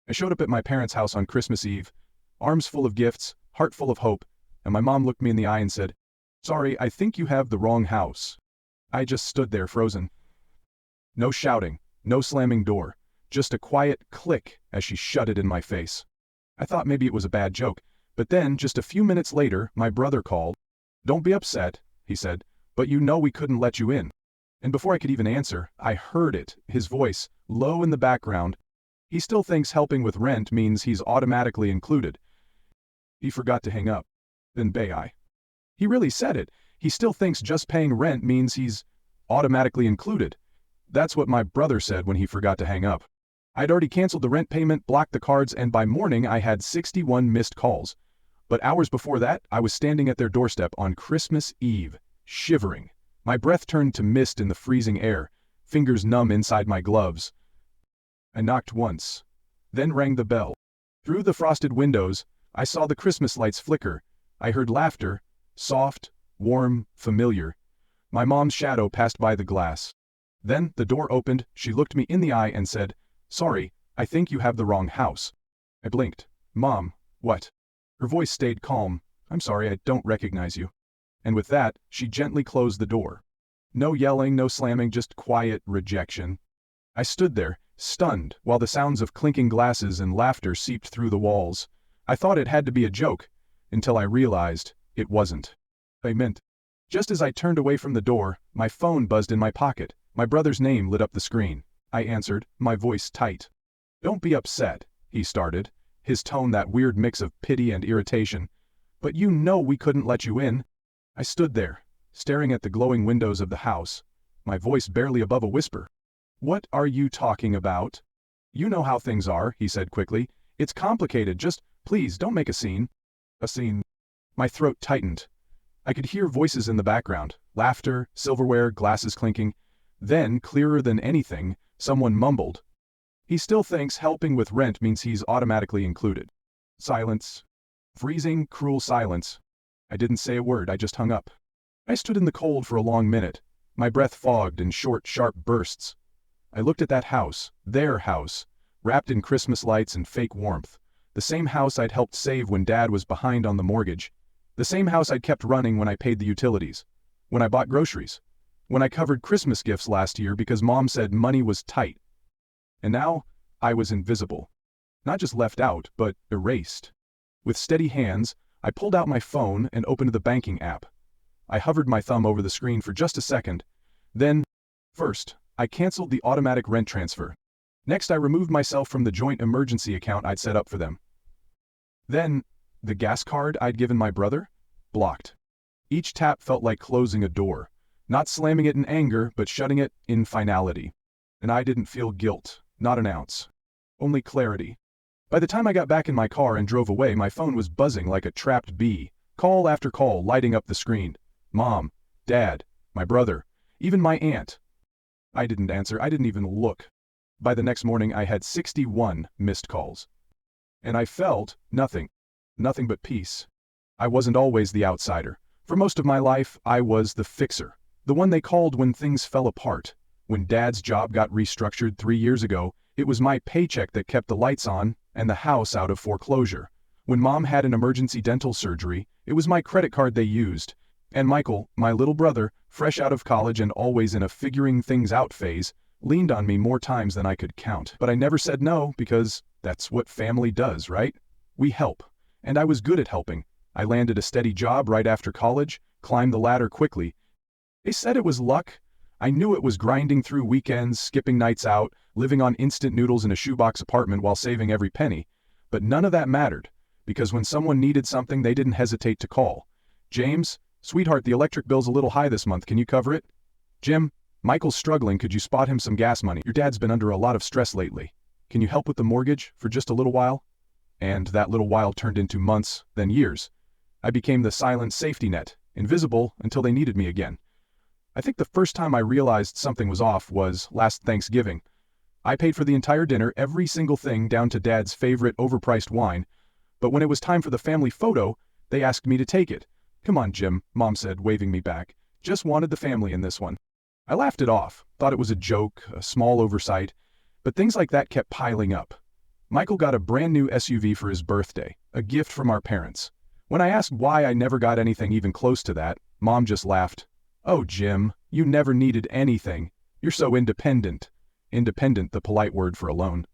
I showed up at my parents' house on Christmas Eve, arms full of gifts, heart full of hope, and my mom looked me in the eye and said, "Sorry, I think you have the wrong house." I just stood there frozen. No shouting, no slamming door, just a quiet click as she shut it in my face. I thought maybe it was a bad joke, but then, just a few minutes later, my brother called. "Don't be upset," he said, "but you know we couldn't let you in." And before I could even answer, I heard it, his voice, low in the background. He still thinks helping with rent means he's automatically included. He forgot to hang up. Then Bay. He really said it. He still thinks just paying rent means he's automatically included. That's what my brother said when he forgot to hang up. I'd already canceled the rent payment, blocked the cards, and by morning I had 61 missed calls. But hours before that, I was standing at their doorstep on Christmas Eve, shivering. My breath turned to mist in the freezing air, fingers numb inside my gloves. I knocked once, then rang the bell. Through the frosted windows, I saw the Christmas lights flicker. I heard laughter, soft, warm, familiar. My mom's shadow passed by the glass. Then the door opened, she looked me in the eye and said, "Sorry, I think you have the wrong house." I blinked. "Mom, what?" Her voice stayed calm. "I'm sorry, I don't recognize you." And with that, she gently closed the door. No yelling, no slamming, just quiet rejection. I stood there, stunned, while the sounds of clinking glasses and laughter seeped through the walls. I thought it had to be a joke, until I realized it wasn't. I meant. Just as I turned away from the door, my phone buzzed in my pocket. My brother's name lit up the screen. I answered, my voice tight. "Don't be upset," he started, his tone that weird mix of pity and irritation. "But you know we couldn't let you in." I stood there, staring at the glowing windows of the house, my voice barely above a whisper. "What are you talking about?" "You know how things are," he said quickly. "It's complicated, just, please, don't make a scene." A scene. My throat tightened. I could hear voices in the background, laughter, silverware, glasses clinking. Then, clearer than anything, someone mumbled. "He still thinks helping with rent means he's automatically included." Silence. Freezing, cruel silence. I didn't say a word, I just hung up. I stood in the cold for a long minute, my breath fogged in short, sharp bursts. I looked at that house, their house, wrapped in Christmas lights and fake warmth. The same house I'd helped save when Dad was behind on the mortgage. The same house I'd kept running when I paid the utilities. When I bought groceries. When I covered Christmas gifts last year because Mom said money was tight. And now, I was invisible. Not just left out, but erased. With steady hands, I pulled out my phone and opened the banking app. I hovered my thumb over the screen for just a second. Then, first, I canceled the automatic rent transfer. Next, I removed myself from the joint emergency account I'd set up for them. Then, the gas card I'd given my brother? Blocked. Each tap felt like closing a door. Not slamming it in anger, but shutting it in finality. And I didn't feel guilt, not an ounce. Only clarity. By the time I got back in my car and drove away, my phone was buzzing like a trapped bee, call after call lighting up the screen. Mom, Dad, my brother, even my aunt. I didn't answer, I didn't even look. By the next morning I had 61 missed calls. And I felt nothing but peace. I wasn't always the outsider. For most of my life, I was the fixer. The one they called when things fell apart. When Dad's job got restructured 3 years ago, it was my paycheck that kept the lights on and the house out of foreclosure. When Mom had an emergency dental surgery, it was my credit card they used. And Michael, my little brother, fresh out of college and always in a figuring things out phase, leaned on me more times than I could count. But I never said no, because that's what family does, right? We help. And I was good at helping. I landed a steady job right after college, climbed the ladder quickly. They said it was luck. I knew it was grinding through weekends, skipping nights out, living on instant noodles in a shoebox apartment while saving every penny. But none of that mattered, because when someone needed something, they didn't hesitate to call. "James, sweetheart, the electric bill's a little high this month, can you cover it?" "Jim, Michael's struggling, could you spot him some gas money? Your dad's been under a lot of stress lately. Can you help with the mortgage for just a little while?" And that little while turned into months, then years. I became the silent safety net, invisible until they needed me again. I think the first time I realized something was off was last Thanksgiving. I paid for the entire dinner, every single thing down to Dad's favorite overpriced wine, but when it was time for the family photo, they asked me to take it. "Come on, Jim," Mom said, waving me back. "Just wanted the family in this one." I laughed it off, thought it was a joke, a small oversight, but things like that kept piling up. Michael got a brand new SUV for his birthday, a gift from our parents. When I asked why I never got anything even close to that, Mom just laughed. "Oh, Jim, you never needed anything. You're so independent." Independent, the polite word for alone.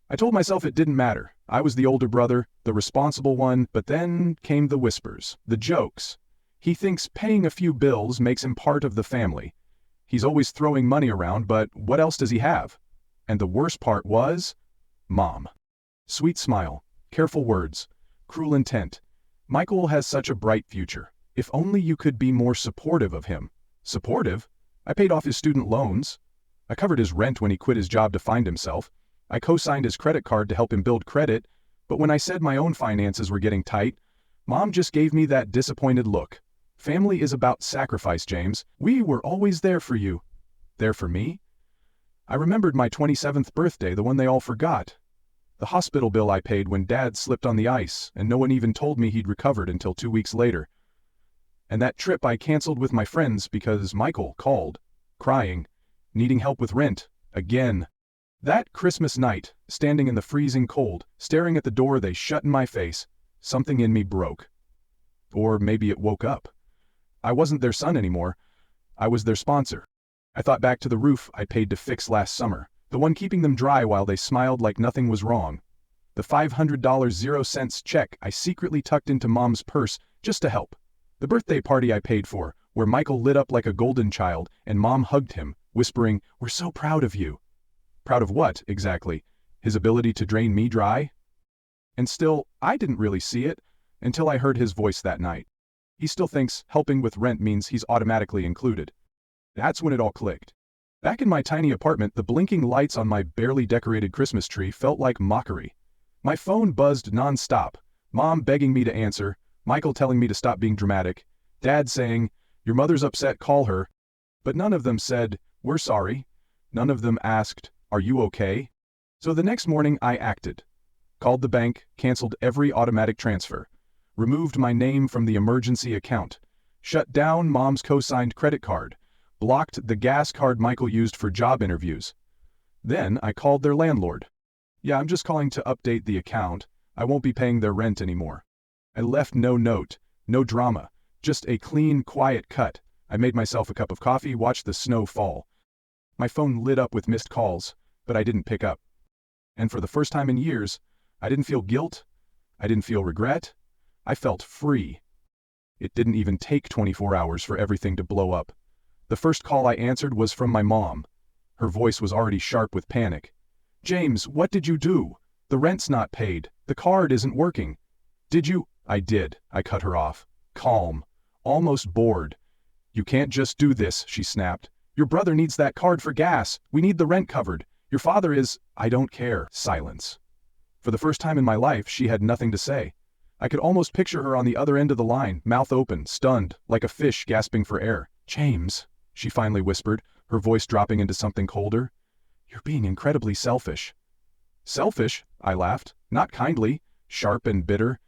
I told myself it didn't matter. I was the older brother, the responsible one, but then came the whispers, the jokes. He thinks paying a few bills makes him part of the family. He's always throwing money around, but what else does he have? And the worst part was Mom. Sweet smile, careful words, cruel intent. Michael has such a bright future. If only you could be more supportive of him. Supportive? I paid off his student loans. I covered his rent when he quit his job to find himself. I co-signed his credit card to help him build credit, but when I said my own finances were getting tight, Mom just gave me that disappointed look. Family is about sacrifice, James. We were always there for you. There for me? I remembered my 27th birthday, the one they all forgot. The hospital bill I paid when Dad slipped on the ice, and no one even told me he'd recovered until 2 weeks later. And that trip I canceled with my friends because Michael called, crying, needing help with rent, again. That Christmas night, standing in the freezing cold, staring at the door they shut in my face, something in me broke. Or maybe it woke up. I wasn't their son anymore. I was their sponsor. I thought back to the roof I paid to fix last summer, the one keeping them dry while they smiled like nothing was wrong. The $500 0 cents check I secretly tucked into Mom's purse just to help. The birthday party I paid for, where Michael lit up like a golden child and Mom hugged him, whispering, "We're so proud of you." Proud of what, exactly? His ability to drain me dry? And still, I didn't really see it until I heard his voice that night. He still thinks helping with rent means he's automatically included. That's when it all clicked. Back in my tiny apartment, the blinking lights on my barely decorated Christmas tree felt like mockery. My phone buzzed nonstop, Mom begging me to answer, Michael telling me to stop being dramatic, Dad saying, "Your mother's upset, call her." But none of them said, "We're sorry." None of them asked, "Are you okay?" So the next morning I acted. Called the bank, canceled every automatic transfer, removed my name from the emergency account, shut down Mom's co-signed credit card, blocked the gas card Michael used for job interviews. Then I called their landlord. "Yeah, I'm just calling to update the account. I won't be paying their rent anymore." I left no note, no drama, just a clean, quiet cut. I made myself a cup of coffee, watched the snow fall. My phone lit up with missed calls, but I didn't pick up. And for the first time in years, I didn't feel guilt. I didn't feel regret. I felt free. It didn't even take 24 hours for everything to blow up. The first call I answered was from my mom. Her voice was already sharp with panic. "James, what did you do? The rent's not paid. The card isn't working. Did you?" "I did," I cut her off. Calm. Almost bored. "You can't just do this," she snapped. "Your brother needs that card for gas. We need the rent covered. Your father is—" "I don't care." Silence. For the first time in my life, she had nothing to say. I could almost picture her on the other end of the line, mouth open, stunned, like a fish gasping for air. "James," she finally whispered, her voice dropping into something colder. "You're being incredibly selfish." "Selfish?" I laughed. Not kindly, sharp and bitter.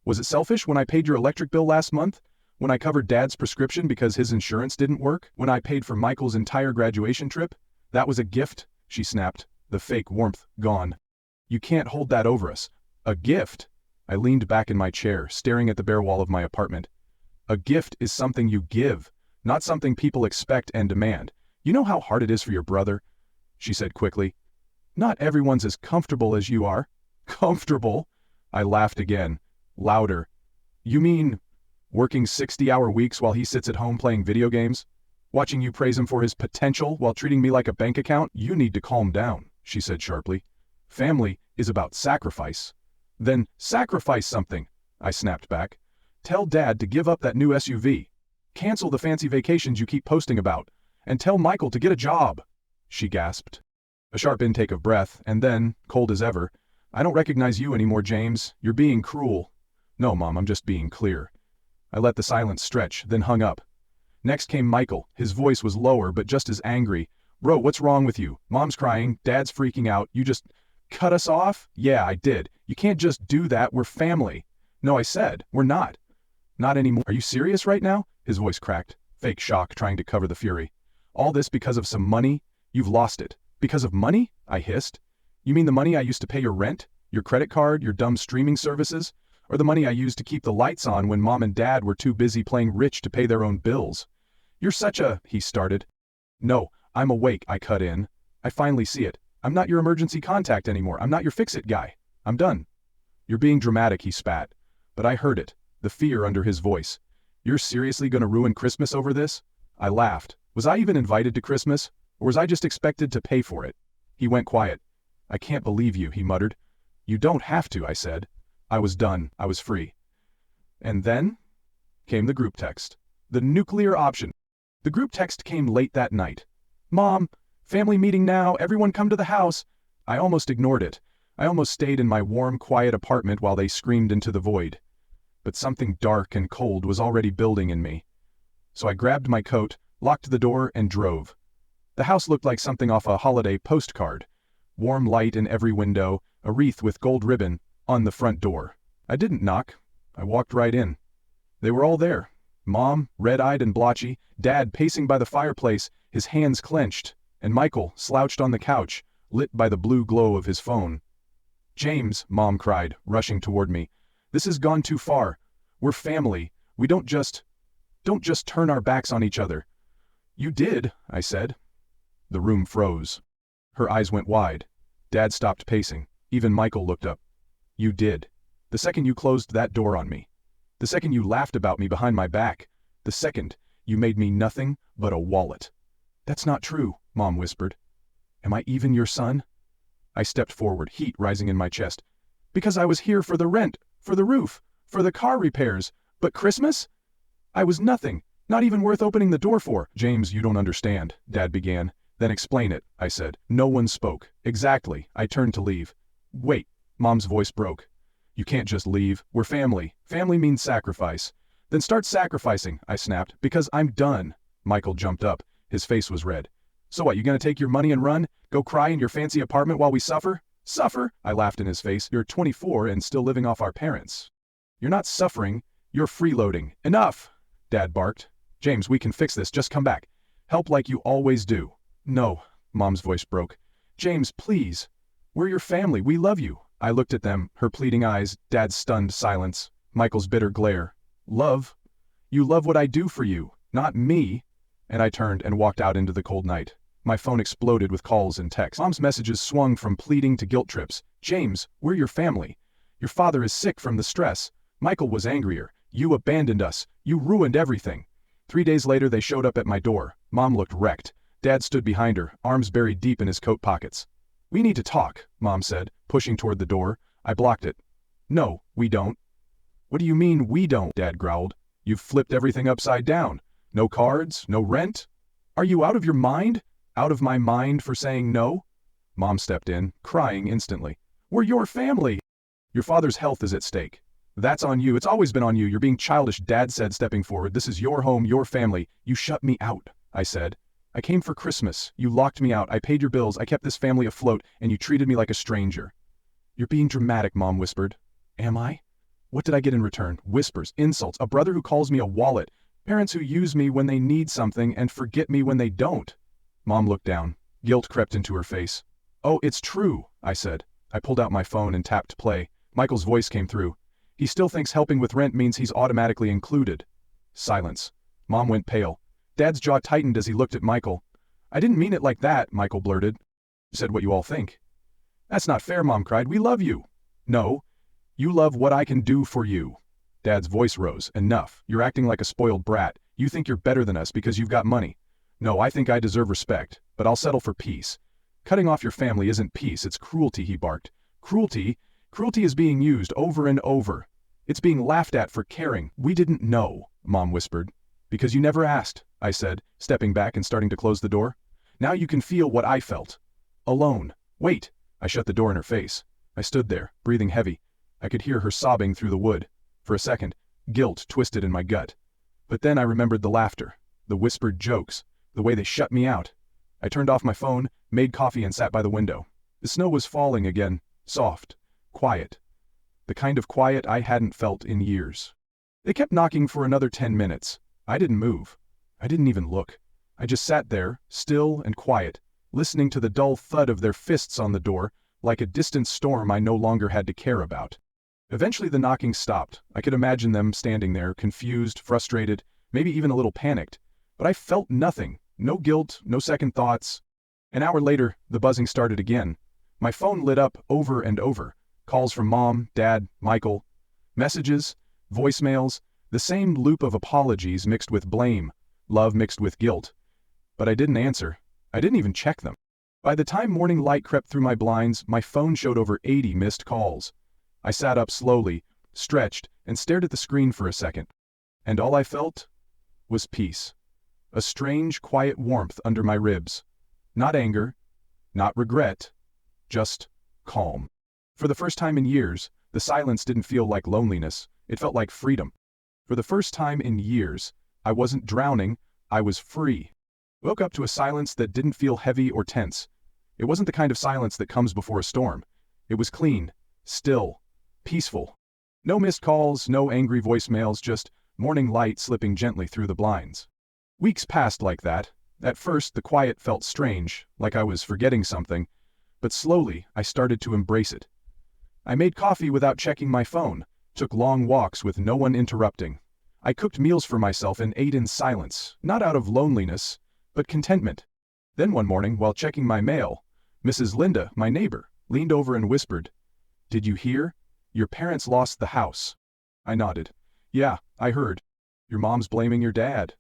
"Was it selfish when I paid your electric bill last month? When I covered Dad's prescription because his insurance didn't work? When I paid for Michael's entire graduation trip? That was a gift," she snapped, the fake warmth gone. "You can't hold that over us." "A gift?" I leaned back in my chair, staring at the bare wall of my apartment. "A gift is something you give, not something people expect and demand. You know how hard it is for your brother?" She said quickly. "Not everyone's as comfortable as you are." "Comfortable?" I laughed again, louder. "You mean working 60-hour weeks while he sits at home playing video games? Watching you praise him for his potential while treating me like a bank account? You need to calm down," she said sharply. "Family is about sacrifice." "Then sacrifice something," I snapped back. "Tell Dad to give up that new SUV. Cancel the fancy vacations you keep posting about. And tell Michael to get a job." She gasped. A sharp intake of breath, and then, cold as ever, "I don't recognize you anymore, James. You're being cruel." "No, Mom, I'm just being clear." I let the silence stretch, then hung up. Next came Michael. His voice was lower, but just as angry. "Bro, what's wrong with you? Mom's crying, Dad's freaking out. You just cut us off?" "Yeah, I did. You can't just do that. We're family." "No, I said, we're not." "Not anymore." "Are you serious right now?" His voice cracked, fake shock trying to cover the fury. "All this because of some money? You've lost it." "Because of money?" I hissed. "You mean the money I used to pay your rent?" Your credit card, your dumb streaming services, or the money I used to keep the lights on when Mom and Dad were too busy playing rich to pay their own bills. You're such a, he started. No, I'm awake, I cut in. I finally see it. I'm not your emergency contact anymore. I'm not your fix-it guy. I'm done. You're being dramatic, he spat. But I heard it, the fear under his voice. You're seriously gonna ruin Christmas over this? I laughed. Was I even invited to Christmas? Or was I just expected to pay for it? He went quiet. I can't believe you, he muttered. You don't have to, I said. I was done. I was free. And then came the group text. The nuclear option. The group text came late that night. Mom, family meeting now, everyone come to the house. I almost ignored it. I almost stayed in my warm, quiet apartment while they screamed into the void. But something dark and cold was already building in me. So I grabbed my coat, locked the door, and drove. The house looked like something off a holiday postcard. Warm light in every window, a wreath with gold ribbon on the front door. I didn't knock. I walked right in. They were all there. Mom, red-eyed and blotchy, Dad pacing by the fireplace, his hands clenched, and Michael slouched on the couch, lit by the blue glow of his phone. James, Mom cried, rushing toward me. This has gone too far. We're family. We don't just turn our backs on each other. You did, I said. The room froze. Her eyes went wide. Dad stopped pacing. Even Michael looked up. You did. The second you closed that door on me. The second you laughed about me behind my back. The second you made me nothing but a wallet. That's not true, Mom whispered. Am I even your son? I stepped forward, heat rising in my chest. Because I was here for the rent, for the roof, for the car repairs. But Christmas? I was nothing, not even worth opening the door for. James, you don't understand, Dad began. Then explain it, I said. No one spoke. Exactly. I turned to leave. Wait, Mom's voice broke. You can't just leave. We're family. Family means sacrifice. Then start sacrificing, I snapped, because I'm done. Michael jumped up. His face was red. So what, you gonna take your money and run? Go cry in your fancy apartment while we suffer? Suffer? I laughed in his face. You're 24 and still living off our parents. You're not suffering. You're freeloading. Enough! Dad barked. James, we can fix this. Just come back. Help like you always do. No, Mom's voice broke. James, please. We're your family. We love you. I looked at them, her pleading eyes, Dad's stunned silence, Michael's bitter glare. Love? You love what I do for you, not me. And I turned and walked out into the cold night. My phone exploded with calls and texts. Mom's messages swung from pleading to guilt trips. James, we're your family. Your father is sick from the stress. Michael was angrier. You abandoned us. You ruined everything. 3 days later they showed up at my door. Mom looked wrecked. Dad stood behind her, arms buried deep in his coat pockets. We need to talk, Mom said, pushing toward the door. I blocked it. No, we don't. What do you mean we don't? Dad growled. You've flipped everything upside down. No cards, no rent? Are you out of your mind? Out of my mind for saying no? Mom stepped in, crying instantly. We're your family. Your father's health is at stake. That's on you. It's always been on you. You're being childish, Dad said, stepping forward. This is your home, your family. You shut me out, I said. I came for Christmas. You locked me out. I paid your bills. I kept this family afloat, and you treated me like a stranger. You're being dramatic, Mom whispered. Am I? What did I get in return? Whispers, insults, a brother who calls me a wallet, parents who use me when they need something and forget me when they don't. Mom looked down. Guilt crept into her face. Oh, it's true, I said. I pulled out my phone and tapped play. Michael's voice came through. He still thinks helping with rent means he's automatically included. Silence. Mom went pale. Dad's jaw tightened as he looked at Michael. I didn't mean it like that, Michael blurted. Said what you all think. That's not fair, Mom cried. We love you. No. You love what I can do for you. Dad's voice rose. Enough. You're acting like a spoiled brat. You think you're better than us because you've got money. No, I think I deserve respect, but I'll settle for peace. Cutting off your family isn't peace, it's cruelty, he barked. Cruelty? Cruelty is being used over and over. It's being laughed at for caring. We didn't know, Mom whispered. Because you never asked, I said, stepping back and starting to close the door. Now you can feel what I felt. Alone. Wait. I shut the door in her face. I stood there, breathing heavy. I could hear her sobbing through the wood. For a second, guilt twisted in my gut. But then I remembered the laughter, the whispered jokes, the way they shut me out. I turned off my phone, made coffee and sat by the window. The snow was falling again, soft, quiet. The kind of quiet I hadn't felt in years. They kept knocking for another 10 minutes. I didn't move. I didn't even look. I just sat there, still and quiet, listening to the dull thud of their fists on the door, like a distant storm I no longer had to care about. Eventually the knocking stopped. I could imagine them standing there, confused, frustrated, maybe even a little panicked. But I felt nothing. No guilt, no second thoughts. An hour later, the buzzing started again. My phone lit up over and over. Calls from Mom, Dad, Michael. Messages, voicemails, the same loop of apologies mixed with blame, love mixed with guilt. But I didn't answer. I didn't even check them. By the time morning light crept through my blinds, my phone showed over 80 missed calls. I sat up slowly, stretched, and stared at the screen for a second. And all I felt was peace. A strange, quiet warmth under my ribs. Not anger, not regret, just calm. For the first time in years, the silence didn't feel like loneliness, it felt like freedom. For the first time in years, I wasn't drowning, I was free. Woke up to a silence that didn't feel heavy or tense. It wasn't the kind of silence that comes before a storm. It was clean, still, peaceful. No missed calls, no angry voicemails, just morning light slipping gently through the blinds. Weeks passed like that. At first, the quiet felt strange, like I was forgetting something, but slowly, I started to embrace it. I made coffee without checking my phone, took long walks with no one interrupting. I cooked meals for myself and ate in silence, not out of loneliness, but contentment. Then one morning, while checking my mail, Mrs. Linda, my neighbor, leaned over and whispered, "Did you hear? Your parents lost the house." I nodded. "Yeah, I heard. Your mom's blaming your dad.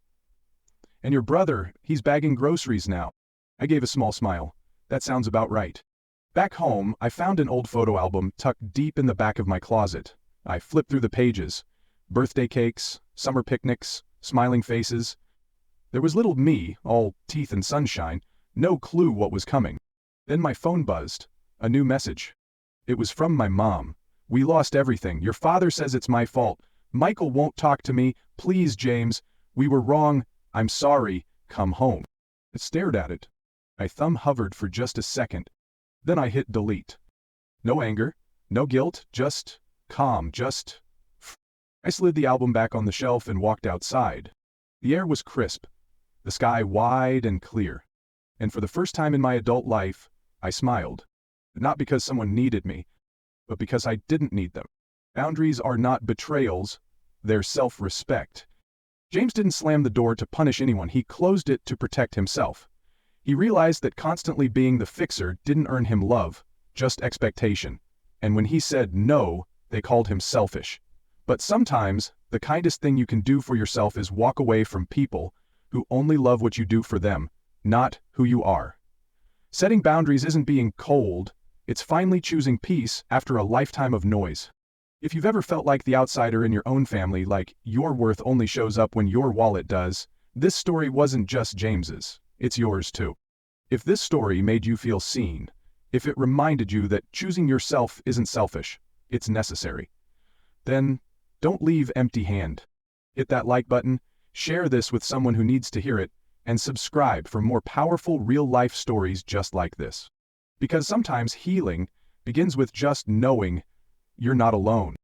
And your brother, he's bagging groceries now." I gave a small smile. That sounds about right. Back home, I found an old photo album tucked deep in the back of my closet. I flipped through the pages. Birthday cakes, summer picnics, smiling faces. There was little me, all teeth and sunshine, no clue what was coming. Then my phone buzzed. A new message. It was from my mom. "We lost everything. Your father says it's my fault. Michael won't talk to me. Please, James. We were wrong. I'm sorry. Come home." I stared at it. My thumb hovered for just a second. Then I hit delete. No anger, no guilt, just calm, just... I slid the album back on the shelf and walked outside. The air was crisp, the sky wide and clear. And for the first time in my adult life, I smiled. Not because someone needed me, but because I didn't need them. Boundaries are not betrayals, they're self-respect. James didn't slam the door to punish anyone, he closed it to protect himself. He realized that constantly being the fixer didn't earn him love, just expectation. And when he said no, they called him selfish. But sometimes, the kindest thing you can do for yourself is walk away from people who only love what you do for them, not who you are. Setting boundaries isn't being cold, it's finally choosing peace after a lifetime of noise. If you've ever felt like the outsider in your own family, like your worth only shows up when your wallet does, this story wasn't just James's. It's yours too. If this story made you feel seen, if it reminded you that choosing yourself isn't selfish, it's necessary, then don't leave empty-handed. Hit that like button, share this with someone who needs to hear it, and subscribe for more powerful real-life stories just like this. Because sometimes healing begins with just knowing you're not alone.